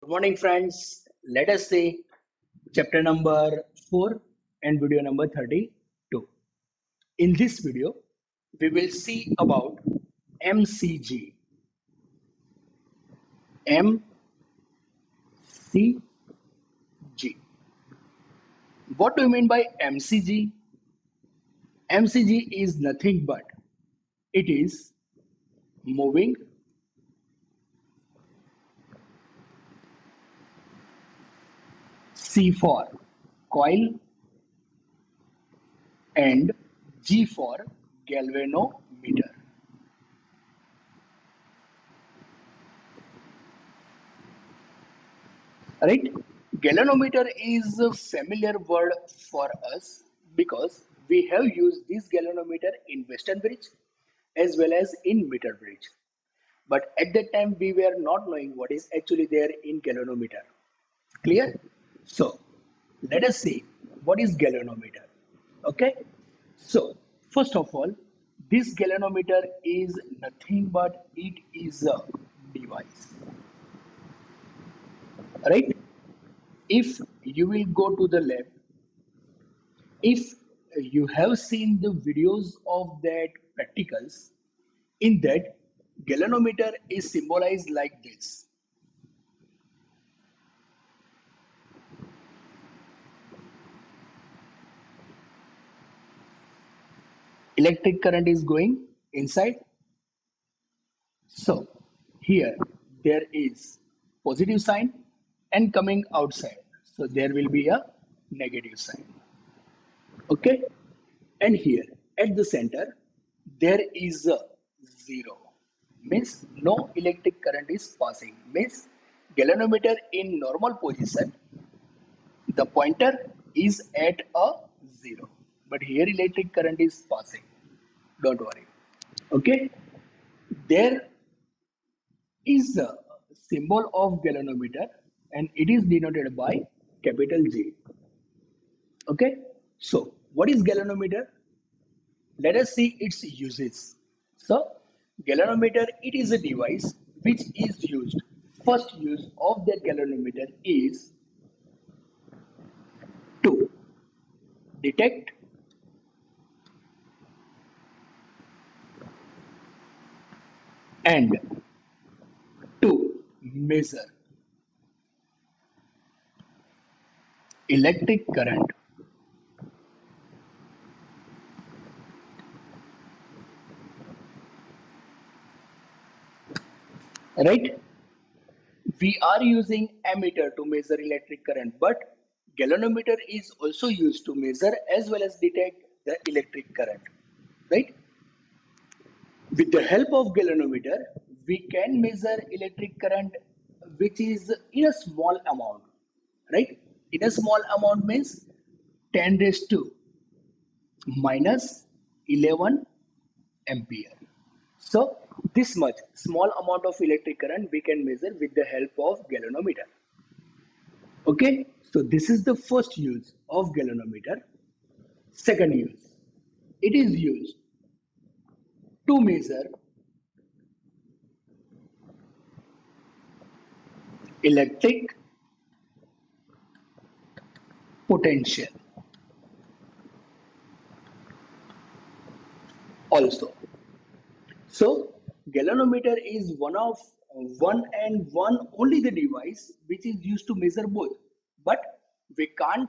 Good morning, friends. Let us see chapter number 4 and video number 32. In this video, we will see about MCG. MCG. What do you mean by MCG? MCG is nothing but it is moving C for coil and G for galvanometer. Right? Galvanometer is a familiar word for us because we have used this galvanometer in Western Bridge as well as in meter bridge. But at that time, we were not knowing what is actually there in galvanometer. Clear? So, let us see what is galvanometer. Okay? So, first of all, this galvanometer is nothing but it is a device. Right? If you will go to the lab, if you have seen the videos of that practicals, in that galvanometer is symbolized like this. Electric current is going inside. So here there is positive sign and coming outside. So there will be a negative sign. Okay. And here at the center there is a zero. Means no electric current is passing. Means galvanometer in normal position, the pointer is at a zero. But here electric current is passing. Don't worry. Okay. There is a symbol of galvanometer and it is denoted by capital G. Okay. So what is galvanometer? Let us see its uses. So galvanometer, it is a device which is used. First use of that galvanometer is to detect and to measure electric current right. We are using ammeter to measure electric current, but galvanometer is also used to measure as well as detect the electric current, right? With the help of galvanometer, we can measure electric current which is in a small amount, right? In a small amount means 10 raised to minus 11 ampere. So this much small amount of electric current we can measure with the help of galvanometer. Okay, so this is the first use of galvanometer. Second use, it is used to measure electric potential also. So galvanometer is one and one only the device which is used to measure both, but we can't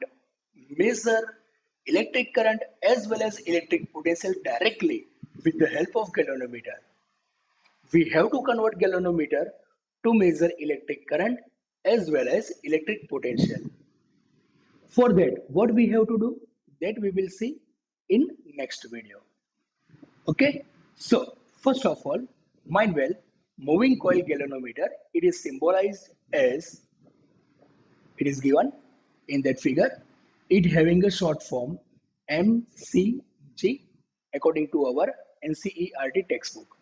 measure electric current as well as electric potential directly with the help of galvanometer. We have to convert galvanometer to measure electric current as well as electric potential. For that, what we have to do, that we will see in next video. Okay, so first of all, mind well, moving coil galvanometer, it is symbolized as, it is given in that figure, it having a short form MCG according to our NCERT textbook.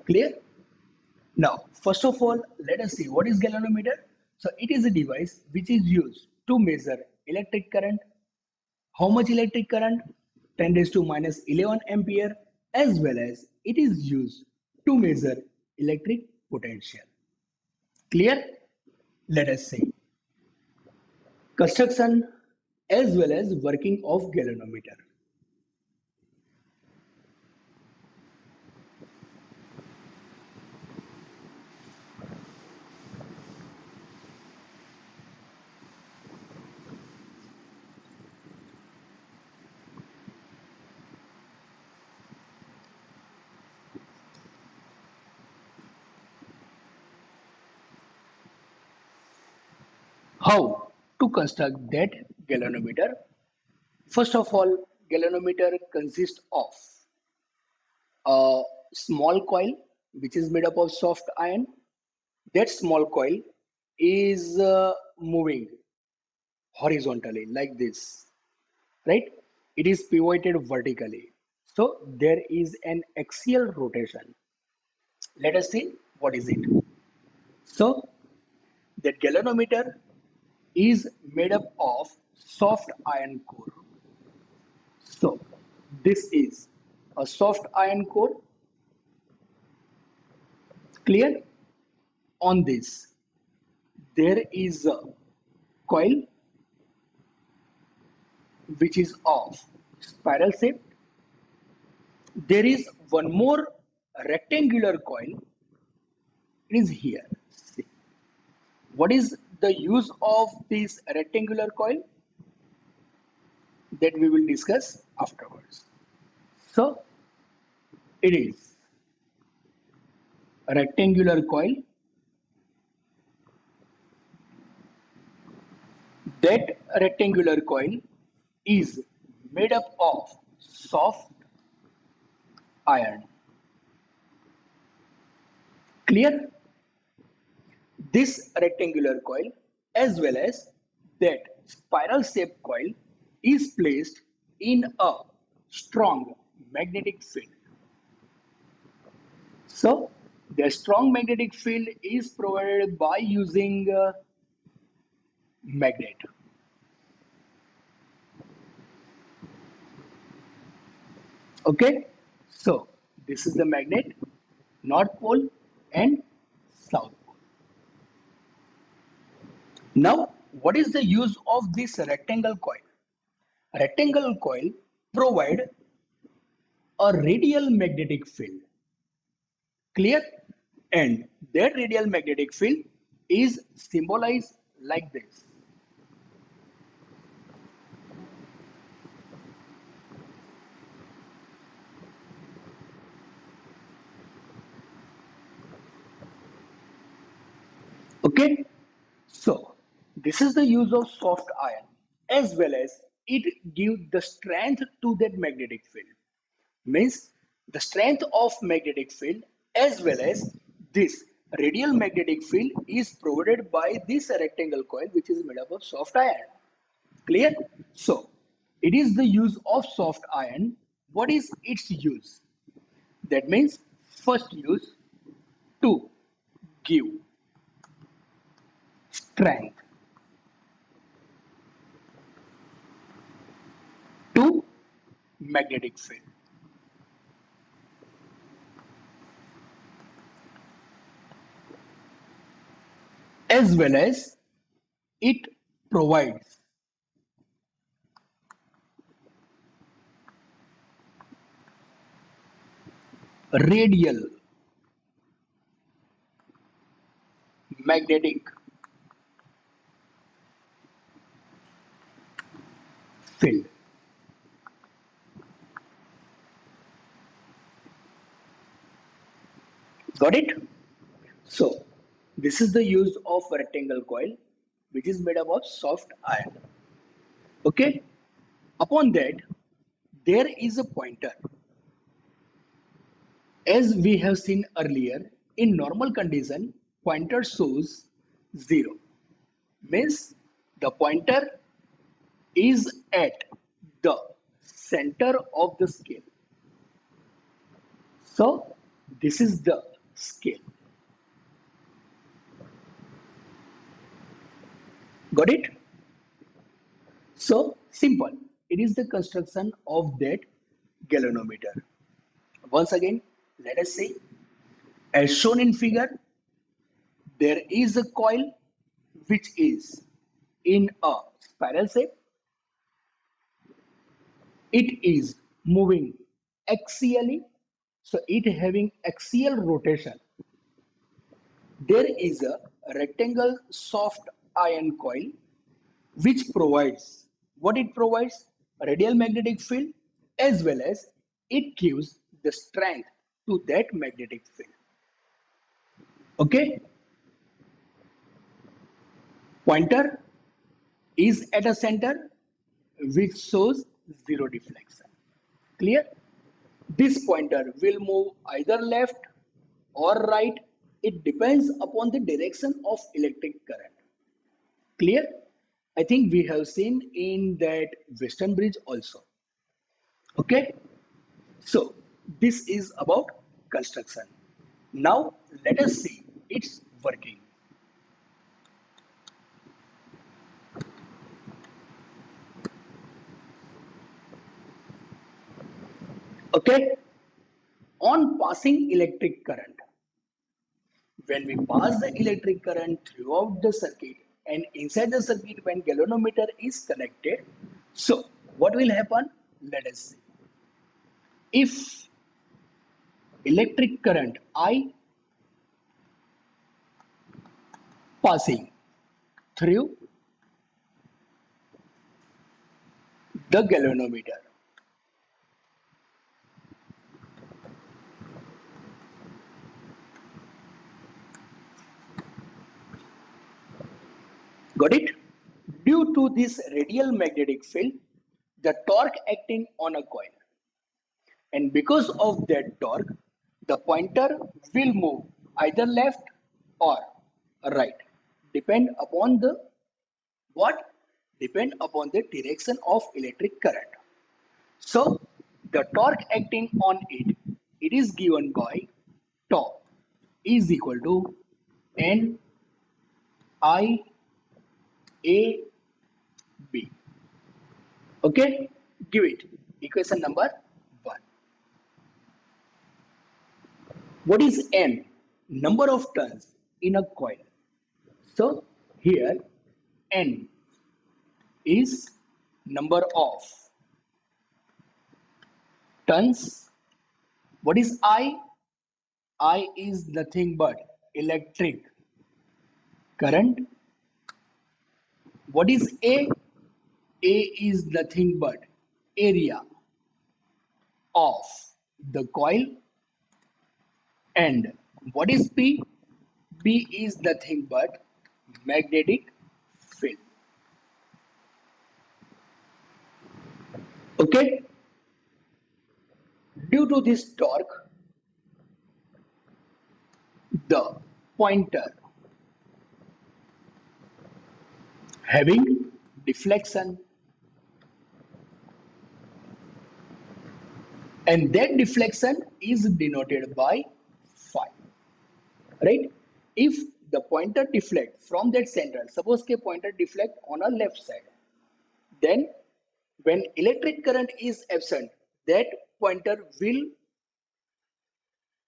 Clear? Now, first of all, let us see what is galvanometer. So it is a device which is used to measure electric current. How much electric current? 10 raised to minus 11 ampere, as well as it is used to measure electric potential. Clear? Let us see construction as well as working of galvanometer. How to construct that galvanometer? First of all, galvanometer consists of a small coil which is made up of soft iron. That small coil is moving horizontally like this, right? It is pivoted vertically. So there is an axial rotation. Let us see what is it. So that galvanometer is made up of soft iron core. So this is a soft iron core. Clear? On this, there is a coil which is of spiral shape. There is one more rectangular coil. It is here. See. What is the use of this rectangular coil? That we will discuss afterwards. So it is a rectangular coil. That rectangular coil is made up of soft iron. Clear? This rectangular coil as well as that spiral shaped coil is placed in a strong magnetic field. So the strong magnetic field is provided by using magnet. Okay, so this is the magnet, North Pole and South Pole. Now, what is the use of this rectangle coil? Rectangle coil provide a radial magnetic field. Clear? And that radial magnetic field is symbolized like this. Okay, so this is the use of soft iron as well as it gives the strength to that magnetic field. Means the strength of magnetic field as well as this radial magnetic field is provided by this rectangle coil which is made up of soft iron. Clear? So it is the use of soft iron. What is its use? That means first use to give strength to magnetic field as well as it provides radial magnetic field. Got it? So this is the use of rectangle coil which is made up of soft iron. Okay? Upon that, there is a pointer. As we have seen earlier, in normal condition, pointer shows 0. Means the pointer is at the center of the scale. So this is the scale. Got it? So simple. It is the construction of that galvanometer. Once again, let us see. As shown in figure, there is a coil which is in a spiral shape, it is moving axially, so it having axial rotation. There is a rectangle soft iron coil which provides what it provides, radial magnetic field, as well as it gives the strength to that magnetic field. Okay, pointer is at a center which shows zero deflection. Clear? This pointer will move either left or right. It depends upon the direction of electric current. Clear? I think we have seen in that Western Bridge also. Okay? So, this is about construction. Now, let us see its working. Okay? On passing electric current, when we pass the electric current throughout the circuit and inside the circuit when galvanometer is connected, so what will happen? Let us see. If electric current I passing through the galvanometer, got it? Due to this radial magnetic field, the torque acting on a coil, and because of that torque, the pointer will move either left or right, depend upon the what? Depend upon the direction of electric current. So the torque acting on it, it is given by tau is equal to N I A B. Okay, give it equation number 1. What is N? Number of turns in a coil. So here N is number of turns. What is I? I is nothing but electric current. What is A? A is nothing but area of the coil. And what is B? B is nothing but magnetic field. Okay? Due to this torque, the pointer having deflection, and that deflection is denoted by phi, right? If the pointer deflect from that center, suppose के pointer deflect on a left side, then when electric current is absent, that pointer will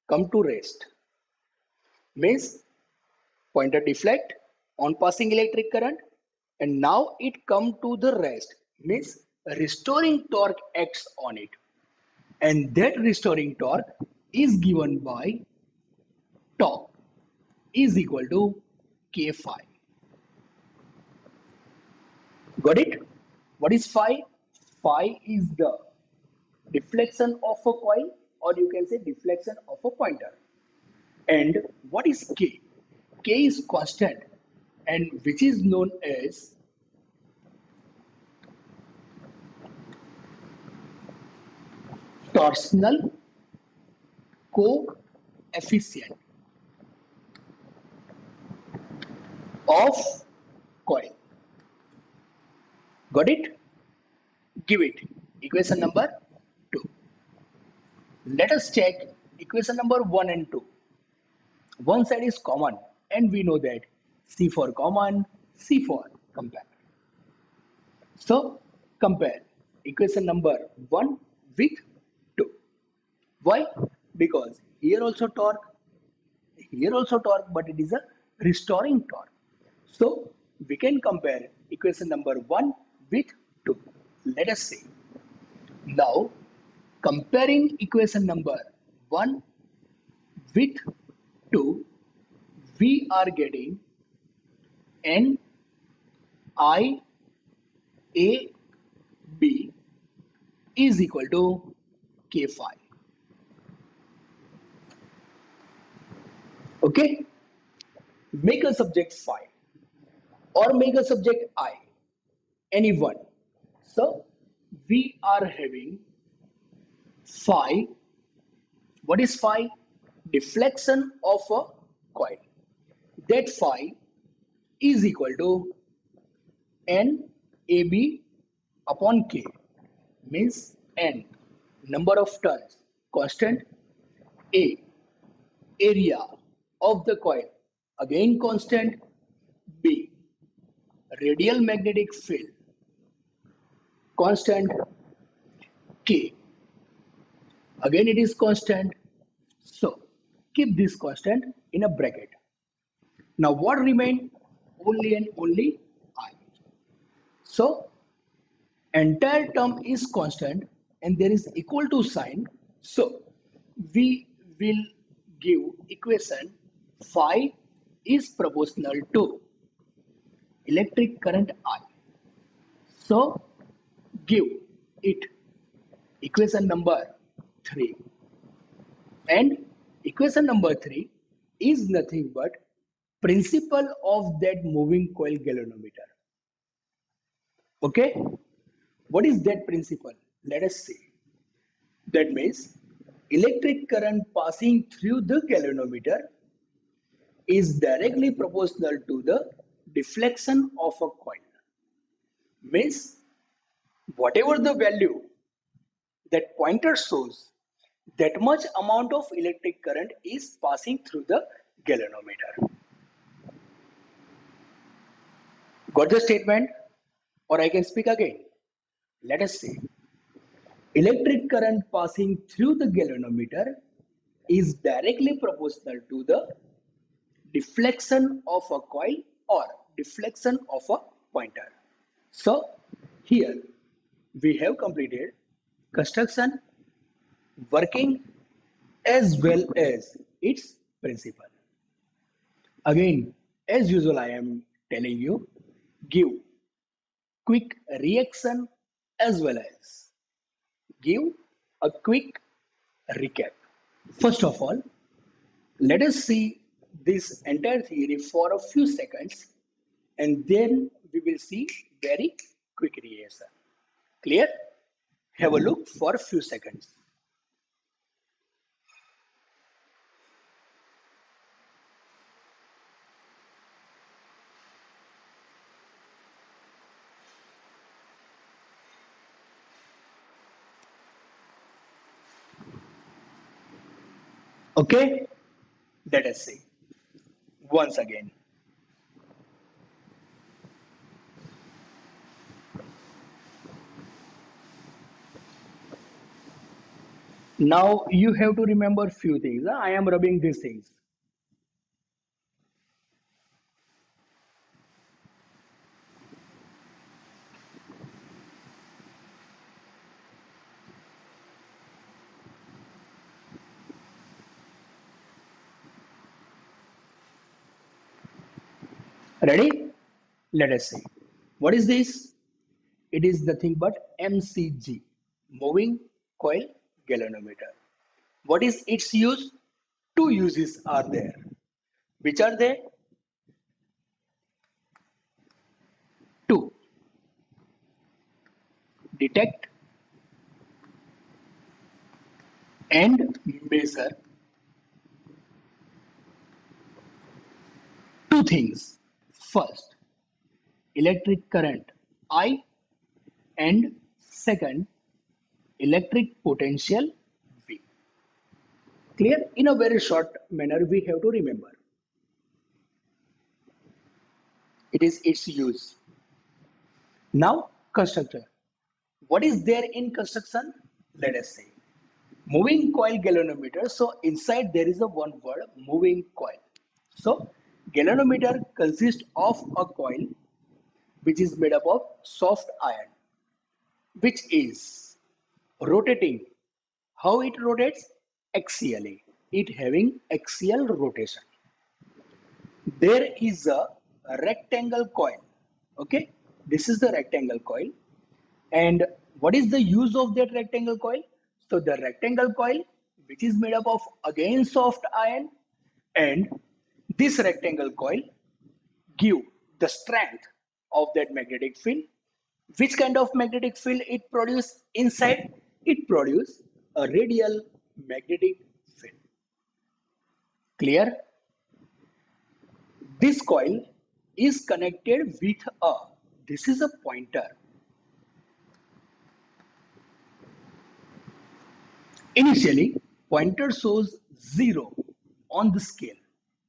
come to rest. Means pointer deflect on passing electric current, and now it come to the rest. Means restoring torque acts on it, and that restoring torque is given by tau is equal to k phi. Got it? What is phi? Phi is the deflection of a coil, or you can say deflection of a pointer. And what is K? K is constant, and which is known as torsional coefficient of coil. Got it? Give it equation number 2. Let us check equation number 1 and 2. One side is common, and we know that C for common, C for compare. So compare equation number 1 with 2. Why? Because here also torque, but it is a restoring torque. So we can compare equation number 1 with 2. Let us see. Now, comparing equation number 1 with 2, we are getting N I A B is equal to K phi. Okay? Make a subject phi or make a subject I, any one. So, we are having phi. What is phi? Deflection of a coil. That phi is equal to N AB upon K, means N, number of turns, constant, A, area of the coil, again constant, B, radial magnetic field, constant, K, again it is constant. So keep this constant in a bracket. Now what remain? Only and only I. So entire term is constant and there is equal to sign. So we will give equation phi is proportional to electric current I. So give it equation number 3, and equation number 3 is nothing but principle of that moving coil galvanometer. Okay, what is that principle? Let us see. That means electric current passing through the galvanometer is directly proportional to the deflection of a coil. Means whatever the value that pointer shows, that much amount of electric current is passing through the galvanometer. Got the statement? Or I can speak again. Let us see. Electric current passing through the galvanometer is directly proportional to the deflection of a coil or deflection of a pointer. So here we have completed construction, working, as well as its principle. Again, as usual, I am telling you, give quick reaction as well as give a quick recap. First of all, let us see this entire theory for a few seconds and then we will see very quick reaction. Clear? Have a look for a few seconds. Okay, let us see once again. Now you have to remember few things. I am rubbing these things. Ready? Let us see. What is this? It is nothing but MCG, moving coil galvanometer. What is its use? Two uses are there. Which are they? Two. Detect and measure two things. First, electric current I, and second, electric potential V. Clear? In a very short manner, we have to remember. It is its use. Now, construction. What is there in construction? Let us see. Moving coil galvanometer. So inside there is a one word, moving coil. So galvanometer consists of a coil which is made up of soft iron, which is rotating. How it rotates? Axially. It having axial rotation. There is a rectangle coil. Okay, this is the rectangle coil. And what is the use of that rectangle coil? So the rectangle coil, which is made up of again soft iron, and this rectangle coil give the strength of that magnetic field. Which kind of magnetic field it produce inside? It produce a radial magnetic field. Clear? This coil is connected with a, this is a pointer. Initially, pointer shows 0 on the scale.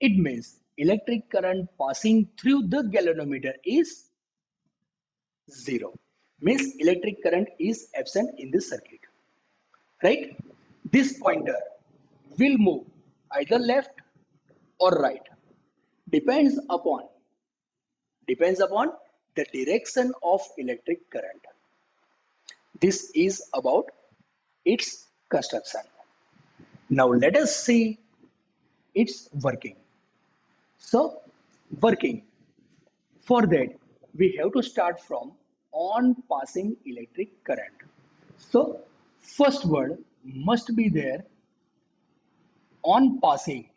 It means electric current passing through the galvanometer is 0. Means electric current is absent in this circuit. Right? This pointer will move either left or right. Depends upon the direction of electric current. This is about its construction. Now let us see its working. So working, for that we have to start from on passing electric current. So first word must be there, on passing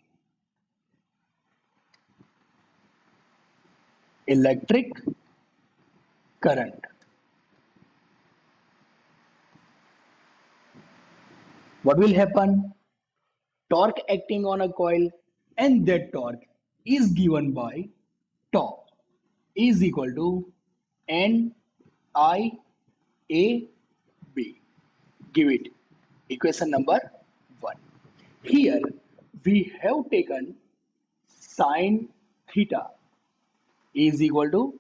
electric current. What will happen? Torque acting on a coil, and that torque is given by tau is equal to N I A B. Give it equation number 1. Here we have taken sine theta is equal to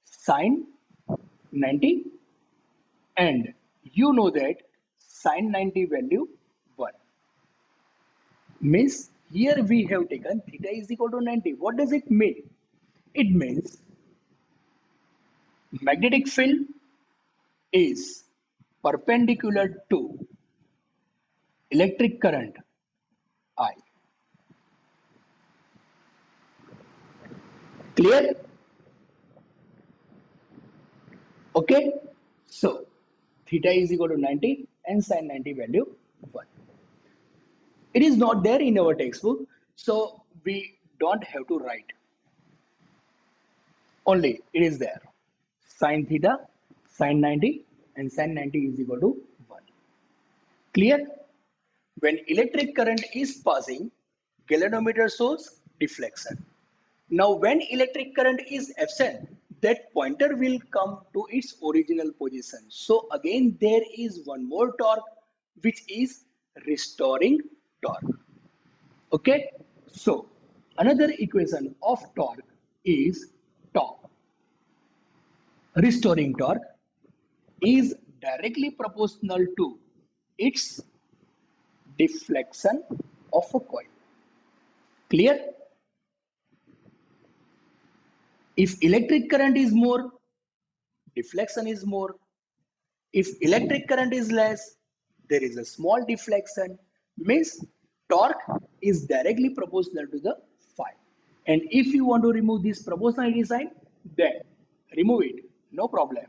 sine 90, and you know that sine 90 value 1. Means here we have taken theta is equal to 90. What does it mean? It means magnetic field is perpendicular to electric current I. Clear? Okay. So theta is equal to 90 and sine 90 value 1. It is not there in our textbook, so we don't have to write. Only it is there. Sine theta, sine 90, and sine 90 is equal to 1. Clear? When electric current is passing, galvanometer shows deflection. Now when electric current is absent, that pointer will come to its original position. So again there is one more torque, which is restoring torque. Okay, so another equation of torque is tau. Restoring torque is directly proportional to its deflection of a coil. Clear? If electric current is more, deflection is more. If electric current is less, there is a small deflection. Means torque is directly proportional to the phi. And if you want to remove this proportionality sign, then remove it, no problem.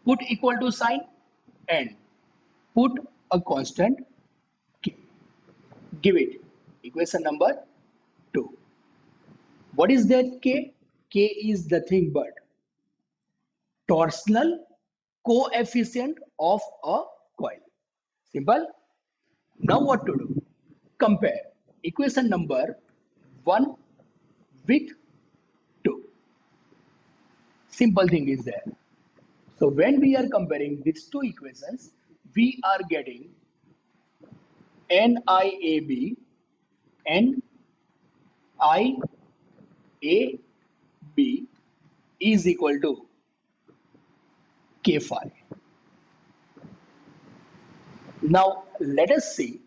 Put equal to sign and put a constant k. Give it equation number 2. What is that k? K is nothing but torsional coefficient of a coil. Simple. Now what to do? Compare equation number 1 with 2. Simple thing is there. So when we are comparing these two equations, we are getting NIAB and IAB is equal to K phi. Now let us see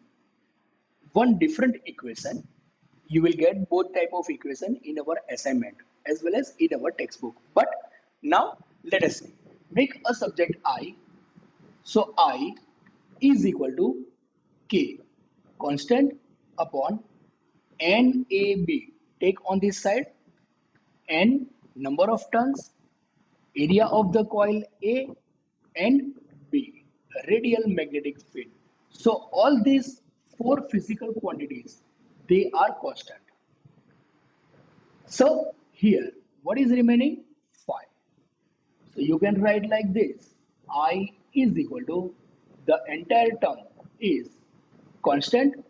one different equation. You will get both type of equation in our assignment as well as in our textbook. But Now let us see. Make a subject I. So I is equal to K constant upon NAB. Take on this side N number of turns, area of the coil A, and B radial magnetic field. So all these four physical quantities, they are constant. So here what is remaining? Phi. So you can write like this: I is equal to the entire term is constant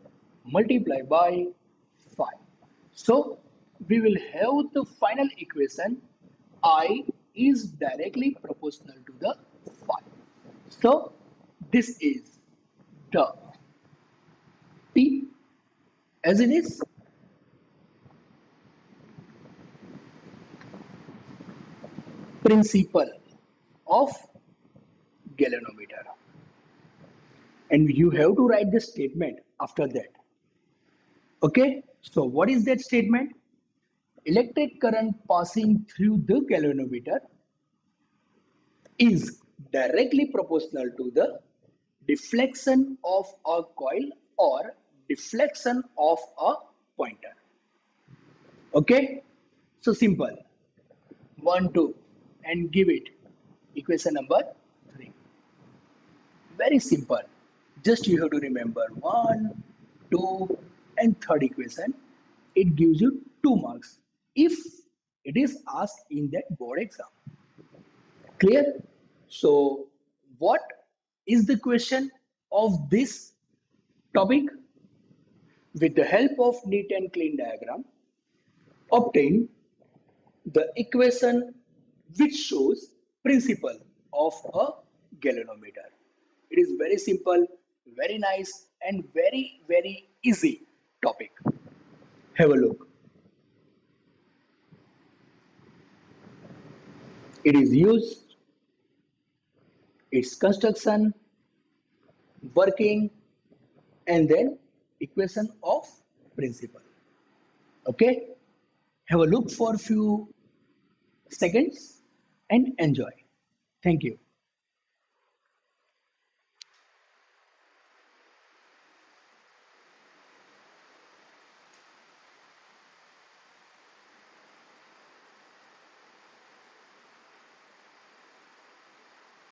multiplied by phi. So we will have the final equation: I is directly proportional to the phi. So this is the T as it is principle of galvanometer, and you have to write the statement after that. Okay, so what is that statement? Electric current passing through the galvanometer is directly proportional to the deflection of a coil or deflection of a pointer. Okay, so simple. 1 2 and give it equation number 3. Very simple. Just you have to remember 1, 2, and third equation. It gives you 2 marks if it is asked in that board exam. Clear? So, what is the question of this topic? With the help of neat and clean diagram, obtain the equation which shows principle of a galvanometer. It is very simple, very nice, and very easy topic. Have a look. It is used, its construction, working, and then equation of principle. Okay, have a look for few seconds and enjoy. Thank you.